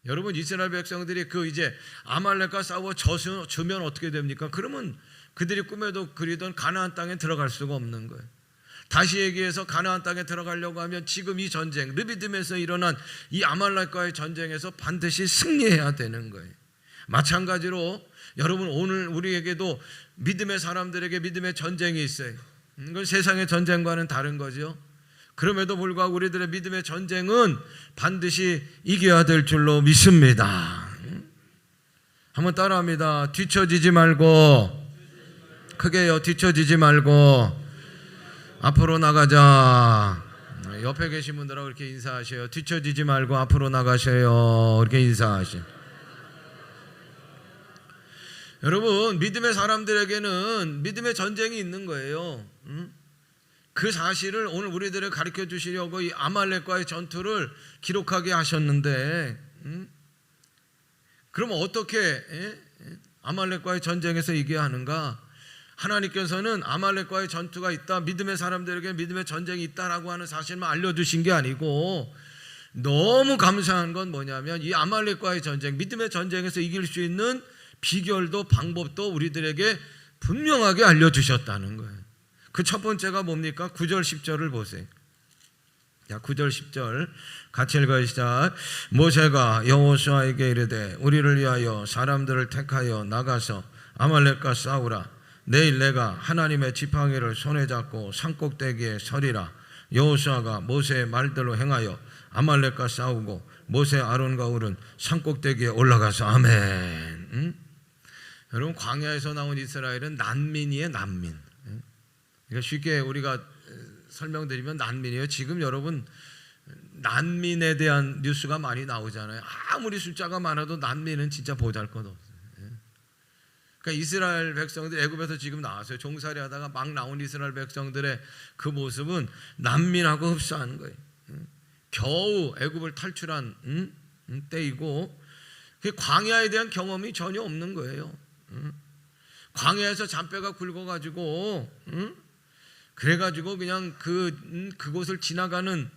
여러분, 이스라엘 백성들이 그 이제 아말렉과 싸워 져주면 어떻게 됩니까? 그러면 그들이 꿈에도 그리던 가나안 땅에 들어갈 수가 없는 거예요. 다시 얘기해서 가나안 땅에 들어가려고 하면 지금 이 전쟁, 르비딤에서 일어난 이 아말렉과의 전쟁에서 반드시 승리해야 되는 거예요. 마찬가지로 여러분, 오늘 우리에게도 믿음의 사람들에게 믿음의 전쟁이 있어요. 이건 세상의 전쟁과는 다른 거죠. 그럼에도 불구하고 우리들의 믿음의 전쟁은 반드시 이겨야 될 줄로 믿습니다. 한번 따라합니다. 뒤처지지 말고, 크게요, 뒤처지지 말고 앞으로 나가자. 옆에 계신 분들하고 이렇게 인사하셔요. 뒤처지지 말고 앞으로 나가셔요. 이렇게 인사하셔요. 여러분, 믿음의 사람들에게는 믿음의 전쟁이 있는 거예요. 그 사실을 오늘 우리들을 가르쳐 주시려고 이 아말렉과의 전투를 기록하게 하셨는데, 그럼 어떻게 아말렉과의 전쟁에서 이겨야 하는가? 하나님께서는 아말렉과의 전투가 있다, 믿음의 사람들에게 믿음의 전쟁이 있다라고 하는 사실만 알려주신 게 아니고, 너무 감사한 건 뭐냐면 이 아말렉과의 전쟁, 믿음의 전쟁에서 이길 수 있는 비결도 방법도 우리들에게 분명하게 알려주셨다는 거예요. 그 첫 번째가 뭡니까? 9절 10절을 보세요. 자, 9절 10절 같이 읽어요. 시작. 모세가 여호수아에게 이르되 우리를 위하여 사람들을 택하여 나가서 아말렉과 싸우라. 내일 내가 하나님의 지팡이를 손에 잡고 산꼭대기에 서리라. 여호수아가 모세의 말대로 행하여 아말렉과 싸우고 모세 아론과 홀은 산꼭대기에 올라가서 아멘. 여러분, 광야에서 나온 이스라엘은 난민이에요. 난민. 그러니까 쉽게 우리가 설명드리면 난민이에요. 지금 여러분, 난민에 대한 뉴스가 많이 나오잖아요. 아무리 숫자가 많아도 난민은 진짜 보잘것없어요. 그러니까 이스라엘 백성들 애굽에서 지금 나왔어요. 종살이 하다가 막 나온 이스라엘 백성들의 그 모습은 난민하고 흡사한 거예요. 겨우 애굽을 탈출한 때이고, 광야에 대한 경험이 전혀 없는 거예요. 광야에서 잔뼈가 굵어가지고 그래가지고 그냥 그곳을 지나가는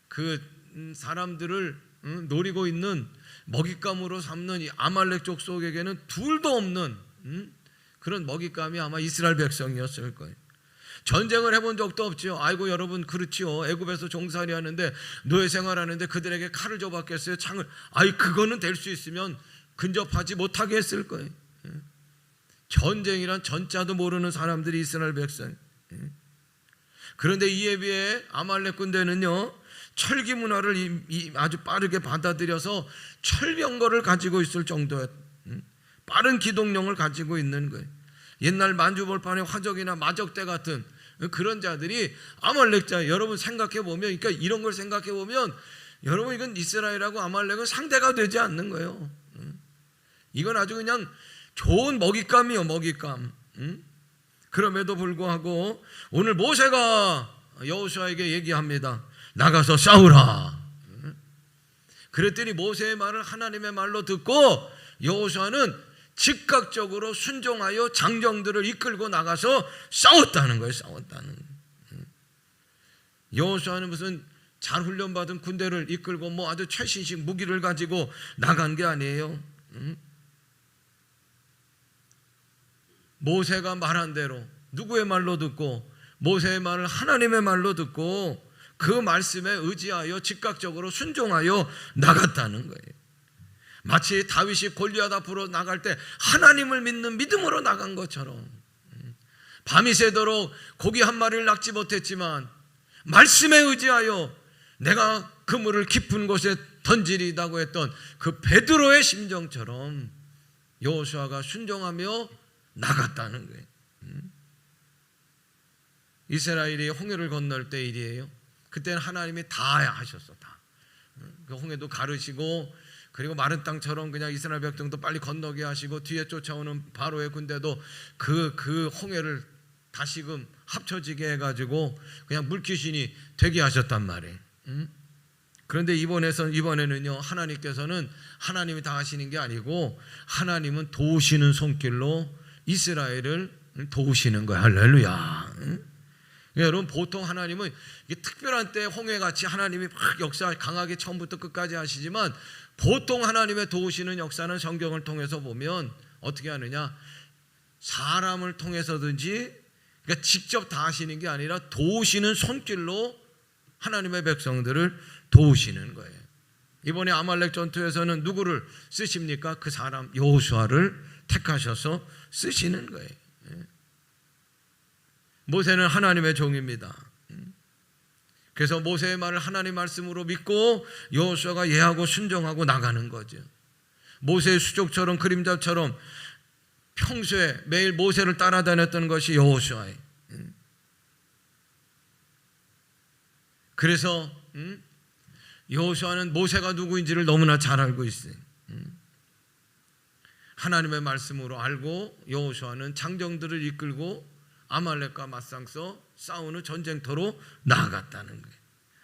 그 사람들을 노리고 있는 먹잇감으로 삼는 이 아말렉 족속에게는 둘도 없는 그런 먹잇감이 아마 이스라엘 백성이었을 거예요. 전쟁을 해본 적도 없죠. 아이고 여러분, 그렇지요. 애굽에서 종살이 하는데 노예 생활하는데 그들에게 칼을 줘봤겠어요? 창을. 그거는 될 수 있으면 근접하지 못하게 했을 거예요. 전쟁이란 전자도 모르는 사람들이 이스라엘 백성. 그런데 이에 비해 아말렉 군대는요, 철기 문화를 아주 빠르게 받아들여서 철병거를 가지고 있을 정도의 빠른 기동력을 가지고 있는 거예요. 옛날 만주벌판의 화적이나 마적대 같은 그런 자들이 아말렉자, 여러분 생각해 보면, 그러니까 이런 걸 생각해 보면 여러분, 이건 이스라엘하고 아말렉은 상대가 되지 않는 거예요. 이건 아주 그냥 좋은 먹잇감이요, 먹잇감. 그럼에도 불구하고 오늘 모세가 여호수아에게 얘기합니다. 나가서 싸우라. 그랬더니 모세의 말을 하나님의 말로 듣고 여호수아는 즉각적으로 순종하여 장정들을 이끌고 나가서 싸웠다는 거예요. 싸웠다는 거예요. 여호수아는 무슨 잘 훈련받은 군대를 이끌고 뭐 아주 최신식 무기를 가지고 나간 게 아니에요. 모세가 말한 대로 누구의 말로 듣고, 모세의 말을 하나님의 말로 듣고 그 말씀에 의지하여 즉각적으로 순종하여 나갔다는 거예요. 마치 다윗이 골리앗 앞으로 나갈 때 하나님을 믿는 믿음으로 나간 것처럼, 밤이 새도록 고기 한 마리를 낚지 못했지만 말씀에 의지하여 내가 그물을 깊은 곳에 던지리다고 했던 그 베드로의 심정처럼 여호수아가 순종하며 나갔다는 거예요. 이스라엘이 홍해를 건널 때 일이에요. 그때는 하나님이 다 하셨어. 다. 그 홍해도 가르시고, 그리고 마른 땅처럼 그냥 이스라엘 백성도 빨리 건너게 하시고, 뒤에 쫓아오는 바로의 군대도 그 홍해를 다시금 합쳐지게 해가지고 그냥 물귀신이 되게 하셨단 말이에요. 그런데 이번에는요, 하나님께서는 하나님이 다 하시는 게 아니고 하나님은 도우시는 손길로 이스라엘을 도우시는 거야. 할렐루야. 여러분, 보통 하나님은 특별한 때 홍해같이 하나님이 막 역사 강하게 처음부터 끝까지 하시지만, 보통 하나님의 도우시는 역사는 성경을 통해서 보면 어떻게 하느냐, 사람을 통해서든지, 그러니까 직접 다 하시는 게 아니라 도우시는 손길로 하나님의 백성들을 도우시는 거예요. 이번에 아말렉 전투에서는 누구를 쓰십니까? 그 사람 여호수아를 택하셔서 쓰시는 거예요. 모세는 하나님의 종입니다. 그래서 모세의 말을 하나님 말씀으로 믿고 여호수아가 예하고 순종하고 나가는 거죠. 모세의 수족처럼 그림자처럼 평소에 매일 모세를 따라다녔던 것이 여호수아예요. 그래서 여호수아는 모세가 누구인지를 너무나 잘 알고 있어요. 하나님의 말씀으로 알고 여호수아는 장정들을 이끌고 아말렉과 맞상서 싸우는 전쟁터로 나아갔다는 거예요.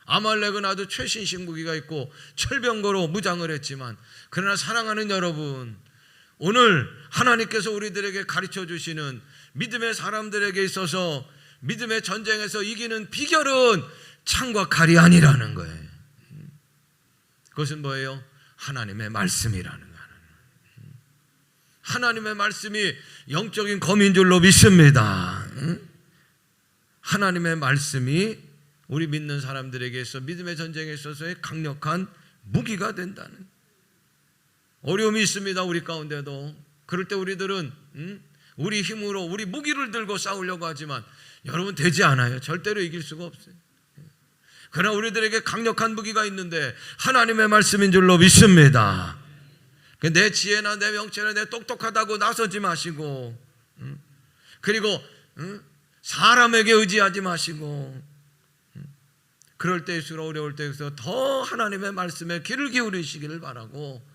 아말렉은 아주 최신식 무기가 있고 철병거로 무장을 했지만, 그러나 사랑하는 여러분, 오늘 하나님께서 우리들에게 가르쳐 주시는 믿음의 사람들에게 있어서 믿음의 전쟁에서 이기는 비결은 창과 칼이 아니라는 거예요. 그것은 뭐예요? 하나님의 말씀이라는 거예요. 하나님의 말씀이 영적인 검인 줄로 믿습니다. 하나님의 말씀이 우리 믿는 사람들에게서 믿음의 전쟁에 있어서의 강력한 무기가 된다는, 어려움이 있습니다. 우리 가운데도. 그럴 때 우리들은 우리 힘으로 우리 무기를 들고 싸우려고 하지만 여러분, 되지 않아요. 절대로 이길 수가 없어요. 그러나 우리들에게 강력한 무기가 있는데 하나님의 말씀인 줄로 믿습니다. 내 지혜나 내 명체나 내 똑똑하다고 나서지 마시고, 그리고 사람에게 의지하지 마시고, 그럴 때일수록 어려울 때일수록 더 하나님의 말씀에 귀를 기울이시기를 바라고,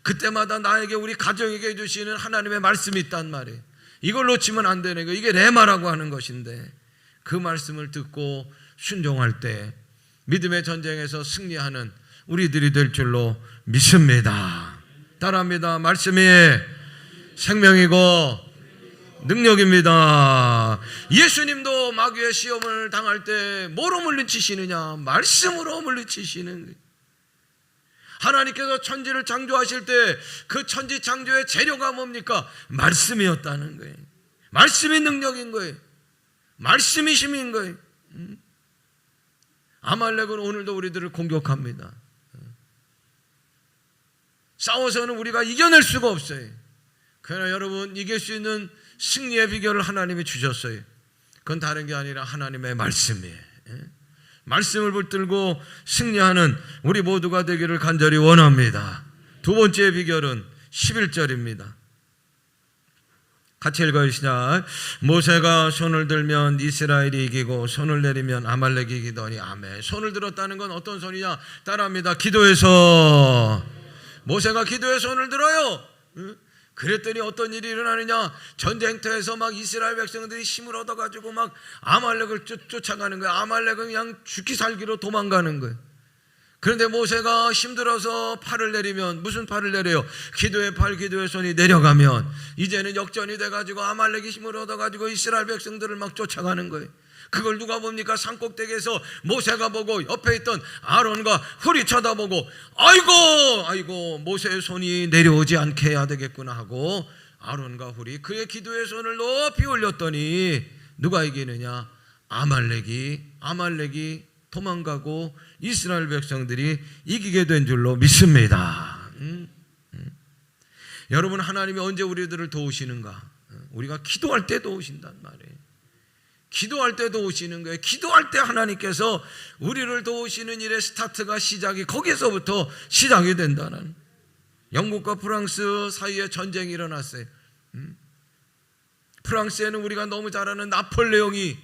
그때마다 나에게 우리 가정에게 해주시는 하나님의 말씀이 있단 말이에요. 이걸 놓치면 안 되는 거예요. 이게 레마라고 하는 것인데, 그 말씀을 듣고 순종할 때 믿음의 전쟁에서 승리하는 우리들이 될 줄로 믿습니다. 따라합니다. 말씀이 생명이고 능력입니다. 예수님도 마귀의 시험을 당할 때 뭐로 물리치시느냐? 말씀으로 물리치시는 거예요. 하나님께서 천지를 창조하실 때 그 천지 창조의 재료가 뭡니까? 말씀이었다는 거예요. 말씀이 능력인 거예요. 말씀이 힘인 거예요. 아말렉은 오늘도 우리들을 공격합니다. 싸워서는 우리가 이겨낼 수가 없어요. 그러나 여러분, 이길 수 있는 승리의 비결을 하나님이 주셨어요. 그건 다른 게 아니라 하나님의 말씀이에요. 말씀을 붙들고 승리하는 우리 모두가 되기를 간절히 원합니다. 두 번째 비결은 11절입니다. 같이 읽어요. 시작. 모세가 손을 들면 이스라엘이 이기고 손을 내리면 아말렉이 이기더니. 아멘. 손을 들었다는 건 어떤 손이냐? 따라합니다. 기도해서. 모세가 기도에 손을 들어요. 그랬더니 어떤 일이 일어나느냐? 전쟁터에서 막 이스라엘 백성들이 힘을 얻어가지고 막 아말렉을 쫓아가는 거예요. 아말렉은 그냥 죽기 살기로 도망가는 거예요. 그런데 모세가 힘들어서 팔을 내리면, 무슨 팔을 내려요? 기도의 팔, 기도의 손이 내려가면 이제는 역전이 돼가지고 아말렉이 힘을 얻어가지고 이스라엘 백성들을 막 쫓아가는 거예요. 그걸 누가 봅니까? 산꼭대기에서 모세가 보고 옆에 있던 아론과 훌이 쳐다보고, 아이고 모세의 손이 내려오지 않게 해야 되겠구나 하고 아론과 훌이 그의 기도의 손을 높이 올렸더니 누가 이기느냐? 아말렉이 도망가고 이스라엘 백성들이 이기게 된 줄로 믿습니다. 여러분, 하나님이 언제 우리들을 도우시는가? 우리가 기도할 때 도우신단 말이에요. 기도할 때 도우시는 거예요. 기도할 때 하나님께서 우리를 도우시는 일의 스타트가, 시작이 거기서부터 시작이 된다는. 영국과 프랑스 사이에 전쟁이 일어났어요. 프랑스에는 우리가 너무 잘 아는 나폴레옹이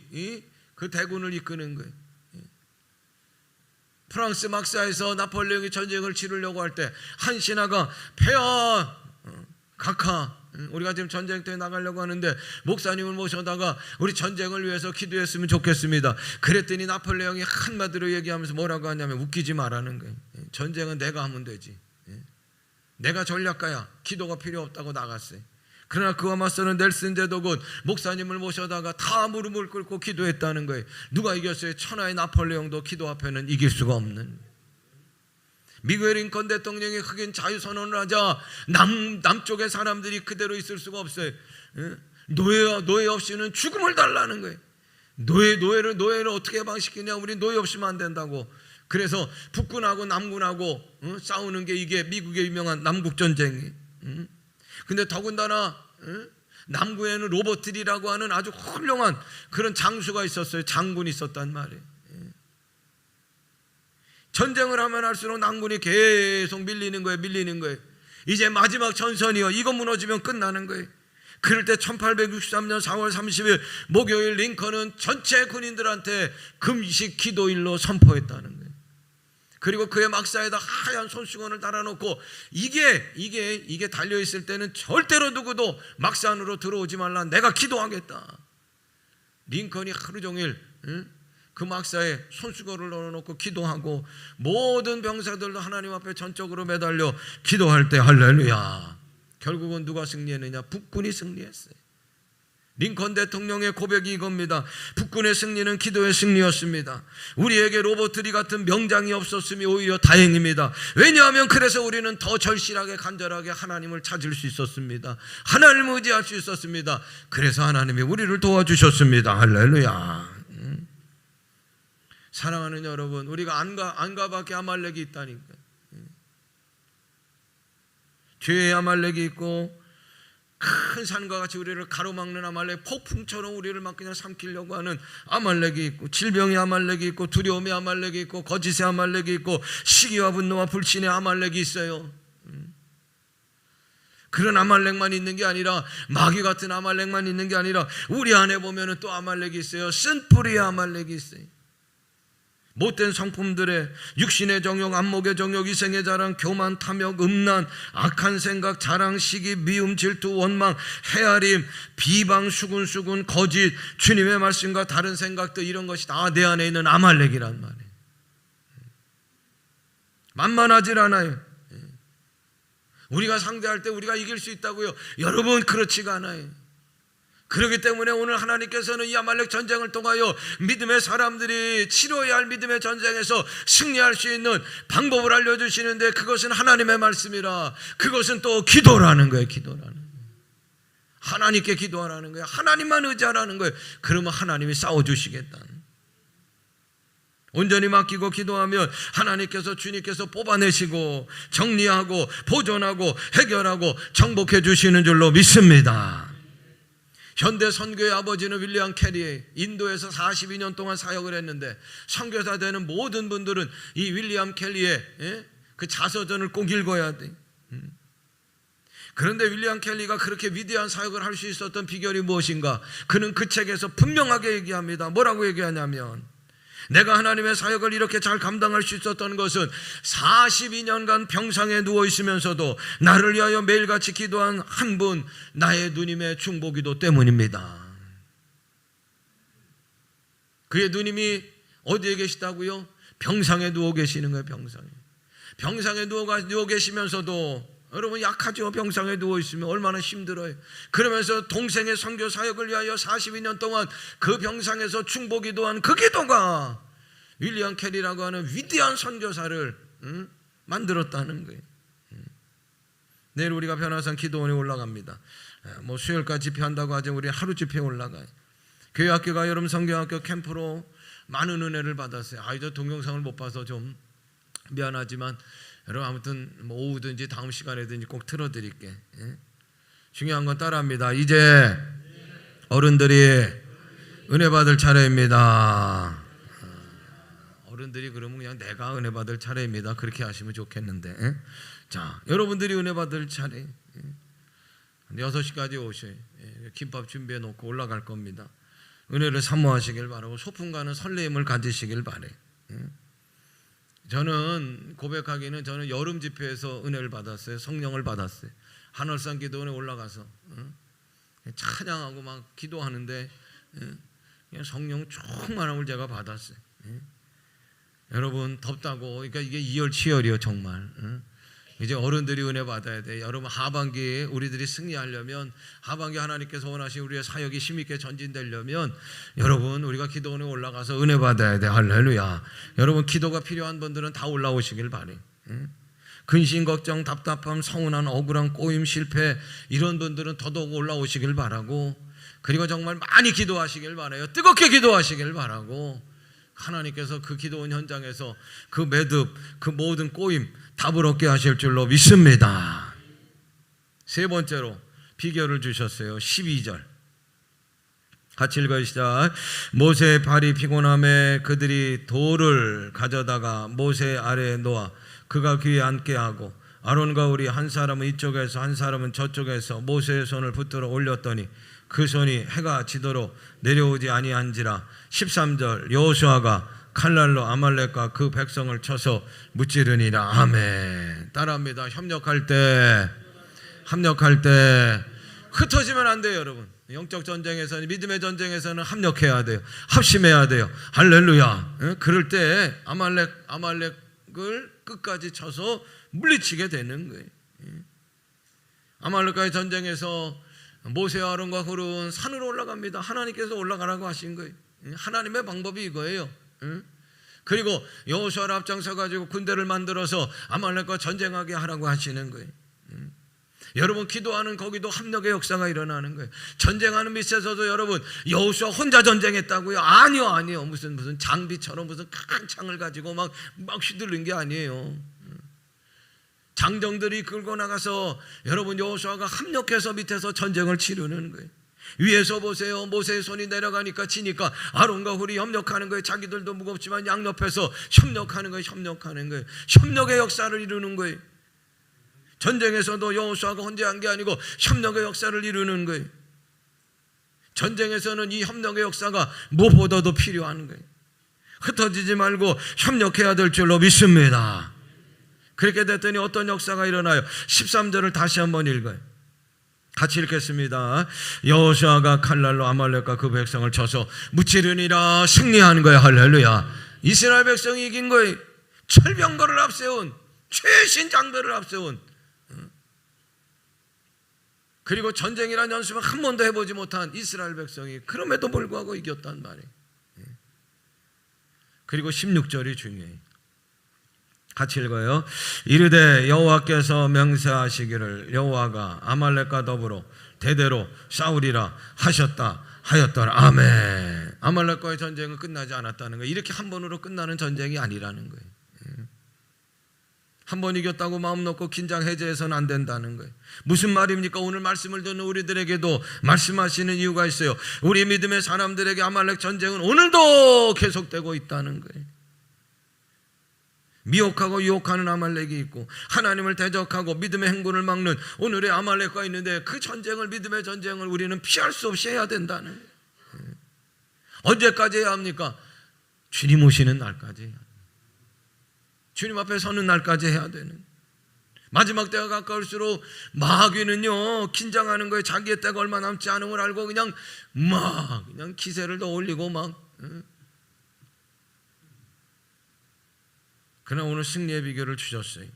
그 대군을 이끄는 거예요. 프랑스 막사에서 나폴레옹이 전쟁을 치르려고 할 때 한 신하가 폐하 각하, 우리가 지금 전쟁터에 나가려고 하는데 목사님을 모셔다가 우리 전쟁을 위해서 기도했으면 좋겠습니다. 그랬더니 나폴레옹이 한마디로 얘기하면서 뭐라고 하냐면, 웃기지 말라는 거예요. 전쟁은 내가 하면 되지. 내가 전략가야. 기도가 필요 없다고 나갔어요. 그러나 그와 맞서는 넬슨 제독은 목사님을 모셔다가 다 무릎을 꿇고 기도했다는 거예요. 누가 이겼어요? 천하의 나폴레옹도 기도 앞에는 이길 수가 없는. 미국의 링컨 대통령이 흑인 자유선언을 하자 남쪽의 사람들이 그대로 있을 수가 없어요. 노예 없이는 죽음을 달라는 거예요. 노예를 어떻게 해방시키냐? 우리 노예 없이면 안 된다고. 그래서 북군하고 남군하고 싸우는 게 이게 미국의 유명한 남북전쟁이에요. 근데 더군다나 남군에는 로버트리라고 하는 아주 훌륭한 그런 장수가 있었어요. 장군이 있었단 말이에요. 전쟁을 하면 할수록 남군이 계속 밀리는 거예요. 이제 마지막 전선이요. 이거 무너지면 끝나는 거예요. 그럴 때 1863년 4월 30일 목요일 링컨은 전체 군인들한테 금식 기도일로 선포했다는 거예요. 그리고 그의 막사에다 하얀 손수건을 달아놓고 이게 달려있을 때는 절대로 누구도 막사 안으로 들어오지 말라. 내가 기도하겠다. 링컨이 하루 종일 그 막사에 손수건을 넣어놓고 기도하고 모든 병사들도 하나님 앞에 전적으로 매달려 기도할 때 할렐루야. 결국은 누가 승리했느냐? 북군이 승리했어요. 링컨 대통령의 고백이 이겁니다. 북군의 승리는 기도의 승리였습니다. 우리에게 로버트리 같은 명장이 없었음이 오히려 다행입니다. 왜냐하면 그래서 우리는 더 절실하게 간절하게 하나님을 찾을 수 있었습니다. 하나님을 의지할 수 있었습니다. 그래서 하나님이 우리를 도와주셨습니다. 할렐루야. 사랑하는 여러분, 우리가 안과 밖에 아말렉이 있다니까. 죄의 아말렉이 있고 큰 산과 같이 우리를 가로막는 아말렉, 폭풍처럼 우리를 막 그냥 삼키려고 하는 아말렉이 있고, 질병의 아말렉이 있고, 두려움의 아말렉이 있고, 거짓의 아말렉이 있고, 시기와 분노와 불신의 아말렉이 있어요. 그런 아말렉만 있는 게 아니라, 마귀 같은 아말렉만 있는 게 아니라 우리 안에 보면은 또 아말렉이 있어요. 쓴뿌리의 아말렉이 있어요. 못된 성품들의 육신의 정욕, 안목의 정욕, 이생의 자랑, 교만, 탐욕, 음란, 악한 생각, 자랑, 시기, 미움, 질투, 원망, 헤아림, 비방, 수군수군, 거짓, 주님의 말씀과 다른 생각들, 이런 것이 다 내 안에 있는 아말렉이란 말이에요. 만만하질 않아요. 우리가 상대할 때 우리가 이길 수 있다고요? 여러분, 그렇지가 않아요. 그렇기 때문에 오늘 하나님께서는 이 아말렉 전쟁을 통하여 믿음의 사람들이 치러야 할 믿음의 전쟁에서 승리할 수 있는 방법을 알려주시는데, 그것은 하나님의 말씀이라, 그것은 또 기도라는 거예요. 기도라는 거예요. 하나님께 기도하라는 거예요. 하나님만 의지하라는 거예요. 그러면 하나님이 싸워주시겠다. 온전히 맡기고 기도하면 하나님께서, 주님께서 뽑아내시고 정리하고 보존하고 해결하고 정복해 주시는 줄로 믿습니다. 현대 선교의 아버지는 윌리엄 캐리, 인도에서 42년 동안 사역을 했는데, 선교사 되는 모든 분들은 이 윌리엄 캐리의 그 자서전을 꼭 읽어야 돼. 그런데 윌리엄 켈리가 그렇게 위대한 사역을 할 수 있었던 비결이 무엇인가? 그는 그 책에서 분명하게 얘기합니다. 뭐라고 얘기하냐면, 내가 하나님의 사역을 이렇게 잘 감당할 수 있었던 것은 42년간 병상에 누워 있으면서도 나를 위하여 매일같이 기도한 한 분, 나의 누님의 중보기도 때문입니다. 그의 누님이 어디에 계시다고요? 병상에 누워 계시는 거예요. 병상에 누워 계시면서도, 여러분 약하죠. 병상에 누워있으면 얼마나 힘들어요. 그러면서 동생의 선교 사역을 위하여 42년 동안 그 병상에서 중보기도한 그 기도가 윌리엄 캐리라고 하는 위대한 선교사를 만들었다는 거예요. 내일 우리가 변화산 기도원에 올라갑니다. 뭐 수요일까지 집회한다고 하죠. 우리 하루 집회 올라가요. 교회 학교가 여름 성경학교 캠프로 많은 은혜를 받았어요. 저 동영상을 못 봐서 좀 미안하지만, 여러분 아무튼 뭐 오후든지 다음 시간에든지 꼭 틀어드릴게. 중요한 건 따라합니다. 이제 어른들이 은혜 받을 차례입니다. 어른들이 그러면 그냥 내가 은혜 받을 차례입니다. 그렇게 하시면 좋겠는데. 자, 여러분들이 은혜 받을 차례. 6시까지 오셔요. 김밥 준비해 놓고 올라갈 겁니다. 은혜를 사모하시길 바라고 소풍 가는 설레임을 가지시길 바래. 저는 고백하기는, 저는 여름 집회에서 은혜를 받았어요. 성령을 받았어요. 한월산 기도원에 올라가서 찬양하고 막 기도하는데 그냥 성령 충만함을 제가 받았어요. 여러분 덥다고, 그러니까 이게 이열치열이요 정말. 이제 어른들이 은혜 받아야 돼. 여러분, 하반기에 우리들이 승리하려면, 하반기 하나님께서 원하신 우리의 사역이 힘있게 전진되려면, 여러분, 우리가 기도원에 올라가서 은혜 받아야 돼. 할렐루야. 여러분, 기도가 필요한 분들은 다 올라오시길 바래. 근심, 걱정, 답답함, 서운한, 억울한, 꼬임, 실패, 이런 분들은 더더욱 올라오시길 바라고, 그리고 정말 많이 기도하시길 바라요. 뜨겁게 기도하시길 바라고, 하나님께서 그 기도원 현장에서 그 매듭, 그 모든 꼬임 답을 얻게 하실 줄로 믿습니다. 세 번째로 비결을 주셨어요. 12절 같이 읽어요. 시작. 모세의 발이 피곤함에 그들이 돌을 가져다가 모세 아래에 놓아 그가 귀에 앉게 하고, 아론과 우리 한 사람은 이쪽에서 한 사람은 저쪽에서 모세의 손을 붙들어 올렸더니 그 손이 해가 지도록 내려오지 아니한지라. 13절 여호수아가 칼날로 아말렉과 그 백성을 쳐서 무찌르니라. 아멘. 따라합니다. 협력할 때 흩어지면 안 돼요. 여러분, 영적 전쟁에서는, 믿음의 전쟁에서는 합력해야 돼요. 합심해야 돼요. 할렐루야. 그럴 때 아말렉을 끝까지 쳐서 물리치게 되는 거예요. 아말렉과의 전쟁에서 모세와 아론과 훌은 산으로 올라갑니다. 하나님께서 올라가라고 하신 거예요. 하나님의 방법이 이거예요. 그리고 여호수아를 앞장서 가지고 군대를 만들어서 아말렉과 전쟁하게 하라고 하시는 거예요. 여러분, 기도하는 거기도 합력의 역사가 일어나는 거예요. 전쟁하는 밑에서도 여러분, 여호수아 혼자 전쟁했다고요? 아니요. 무슨 장비처럼 무슨 큰 창을 가지고 막 휘둘른 게 아니에요. 장정들이 끌고 나가서 여러분, 여호수아가 합력해서 밑에서 전쟁을 치르는 거예요. 위에서 보세요. 모세의 손이 내려가니까 치니까 아론과 훌이 협력하는 거예요. 자기들도 무겁지만 양옆에서 협력하는 거예요. 협력의 역사를 이루는 거예요. 전쟁에서도 여호수아가 혼자 한 게 아니고 협력의 역사를 이루는 거예요. 전쟁에서는 이 협력의 역사가 무엇보다도 필요한 거예요. 흩어지지 말고 협력해야 될 줄로 믿습니다. 그렇게 됐더니 어떤 역사가 일어나요? 13절을 다시 한번 읽어요. 같이 읽겠습니다. 여호수아가 칼날로 아말렉과 그 백성을 쳐서 무찌르니라. 승리하는 거예요. 할렐루야. 이스라엘 백성이 이긴 거예요. 철병거를 앞세운, 최신 장비를 앞세운, 그리고 전쟁이라는 연습을 한 번도 해보지 못한 이스라엘 백성이 그럼에도 불구하고 이겼단 말이에요. 그리고 16절이 중요해요. 같이 읽어요. 이르되 여호와께서 명세하시기를 여호와가 아말렉과 더불어 대대로 싸우리라 하였더라. 아멘. 아말렉과의 전쟁은 끝나지 않았다는 거예요. 이렇게 한 번으로 끝나는 전쟁이 아니라는 거예요. 한 번 이겼다고 마음 놓고 긴장 해제해서는 안 된다는 거예요. 무슨 말입니까? 오늘 말씀을 듣는 우리들에게도 말씀하시는 이유가 있어요. 우리 믿음의 사람들에게 아말렉 전쟁은 오늘도 계속되고 있다는 거예요. 미혹하고 유혹하는 아말렉이 있고, 하나님을 대적하고 믿음의 행군을 막는 오늘의 아말렉과 있는데, 그 전쟁을, 믿음의 전쟁을 우리는 피할 수 없이 해야 된다는 거예요. 언제까지 해야 합니까? 주님 오시는 날까지 해야 돼요. 주님 앞에 서는 날까지 해야 되는, 마지막 때가 가까울수록 마귀는요 긴장하는 거예요. 자기의 때가 얼마 남지 않은 걸 알고 그냥 기세를 더 올리고 그러나 오늘 승리의 비결을 주셨어요.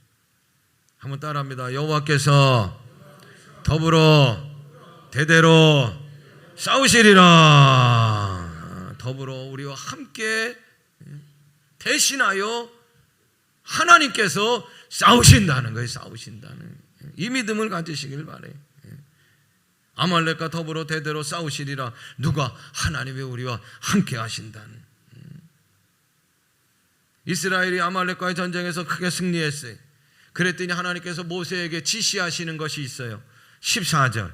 한번 따라합니다. 여호와께서 더불어 대대로 싸우시리라. 더불어 우리와 함께 대신하여 하나님께서 싸우신다는 거예요. 싸우신다는 이 믿음을 가지시길 바래요. 아말렉과 더불어 대대로 싸우시리라. 누가? 하나님이 우리와 함께 하신다는. 이스라엘이 아말렉과의 전쟁에서 크게 승리했어요. 그랬더니 하나님께서 모세에게 지시하시는 것이 있어요. 14절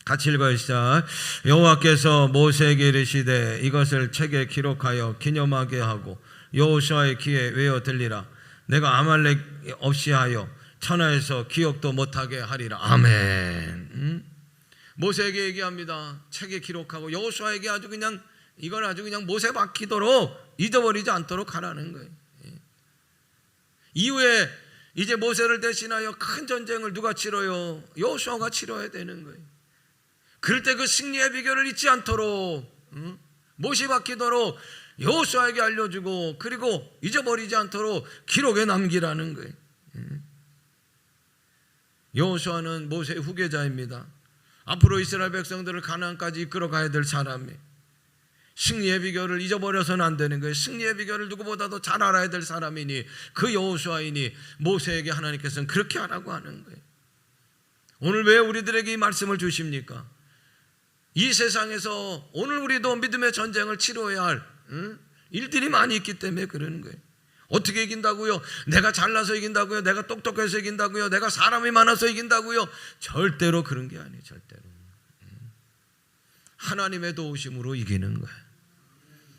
같이 읽어요. 시작. 여호와께서 모세에게 이르시되 이것을 책에 기록하여 기념하게 하고 여호수아의 귀에 외어 들리라. 내가 아말렉 없이 하여 천하에서 기억도 못하게 하리라. 아멘. 모세에게 얘기합니다. 책에 기록하고 여호수아에게 아주 그냥 이걸 아주 그냥 못에 박히도록 잊어버리지 않도록 하라는 거예요. 이후에 이제 모세를 대신하여 큰 전쟁을 누가 치러요? 여호수아가 치러야 되는 거예요. 그럴 때 그 승리의 비결을 잊지 않도록 못이 박히도록 여호수아에게 알려주고, 그리고 잊어버리지 않도록 기록에 남기라는 거예요. 여호수아는 모세의 후계자입니다. 앞으로 이스라엘 백성들을 가나안까지 이끌어 가야 될 사람이, 승리의 비결을 잊어버려서는 안 되는 거예요. 승리의 비결을 누구보다도 잘 알아야 될 사람이니 그 여호수아이니 모세에게 하나님께서는 그렇게 하라고 하는 거예요. 오늘 왜 우리들에게 이 말씀을 주십니까? 이 세상에서 오늘 우리도 믿음의 전쟁을 치러야 할 일들이 많이 있기 때문에 그러는 거예요. 어떻게 이긴다고요? 내가 잘나서 이긴다고요? 내가 똑똑해서 이긴다고요? 내가 사람이 많아서 이긴다고요? 절대로 그런 게 아니에요. 절대로. 하나님의 도우심으로 이기는 거예요.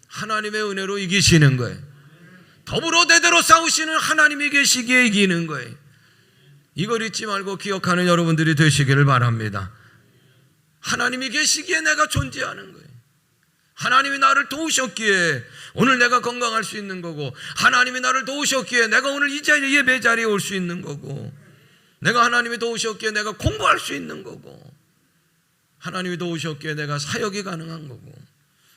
하나님의 은혜로 이기시는 거예요. 더불어 대대로 싸우시는 하나님이 계시기에 이기는 거예요. 이걸 잊지 말고 기억하는 여러분들이 되시기를 바랍니다. 하나님이 계시기에 내가 존재하는 거예요. 하나님이 나를 도우셨기에 오늘 내가 건강할 수 있는 거고, 하나님이 나를 도우셨기에 내가 오늘 이 자리에 예배 자리에 올 수 있는 거고, 내가 하나님이 도우셨기에 내가 공부할 수 있는 거고, 하나님이 도우셨기에 내가 사역이 가능한 거고,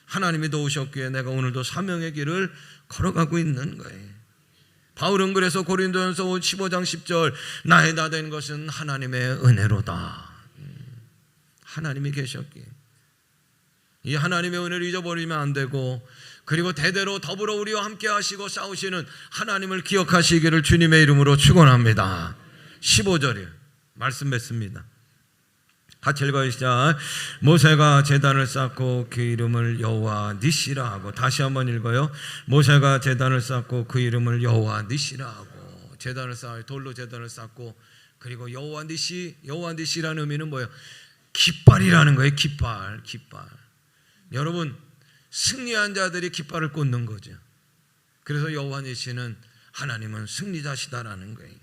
하나님이 도우셨기에 내가 오늘도 사명의 길을 걸어가고 있는 거예요. 바울은 그래서 고린도전서 15장 10절 나의 다 된 것은 하나님의 은혜로다. 하나님이 계셨기에 이 하나님의 은혜를 잊어버리면 안 되고, 그리고 대대로 더불어 우리와 함께 하시고 싸우시는 하나님을 기억하시기를 주님의 이름으로 축원합니다. 15절이에요. 말씀 맺습니다. 같이 읽어요. 시작. 모세가 제단을 쌓고 그 이름을 여호와 니시라 하고, 다시 한번 읽어요. 모세가 제단을 쌓고 그 이름을 여호와 니시라 하고, 제단을 쌓아요. 돌로 제단을 쌓고, 그리고 여호와 니시라는 의미는 뭐예요? 깃발이라는 거예요. 깃발. 여러분, 승리한 자들이 깃발을 꽂는 거죠. 그래서 여호와 니시는 하나님은 승리자시다라는 거예요.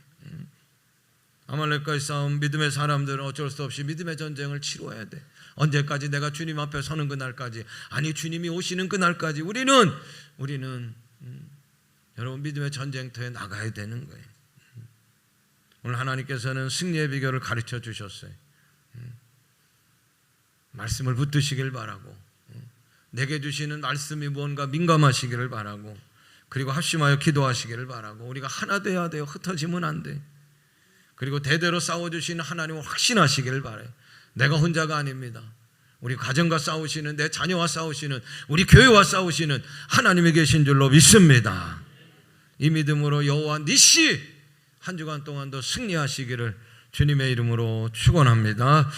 아말렉과의 싸움, 믿음의 사람들은 어쩔 수 없이 믿음의 전쟁을 치러야 돼. 언제까지? 내가 주님 앞에 서는 그날까지, 아니 주님이 오시는 그날까지 우리는 여러분 믿음의 전쟁터에 나가야 되는 거예요. 오늘 하나님께서는 승리의 비결을 가르쳐 주셨어요. 말씀을 붙드시길 바라고, 내게 주시는 말씀이 무언가 민감하시기를 바라고, 그리고 합심하여 기도하시기를 바라고, 우리가 하나 돼야 돼요. 흩어지면 안 돼. 그리고 대대로 싸워주시는 하나님을 확신하시기를 바라요. 내가 혼자가 아닙니다. 우리 가정과 싸우시는, 내 자녀와 싸우시는, 우리 교회와 싸우시는 하나님이 계신 줄로 믿습니다. 이 믿음으로 여호와 니시 한 주간 동안도 승리하시기를 주님의 이름으로 축원합니다.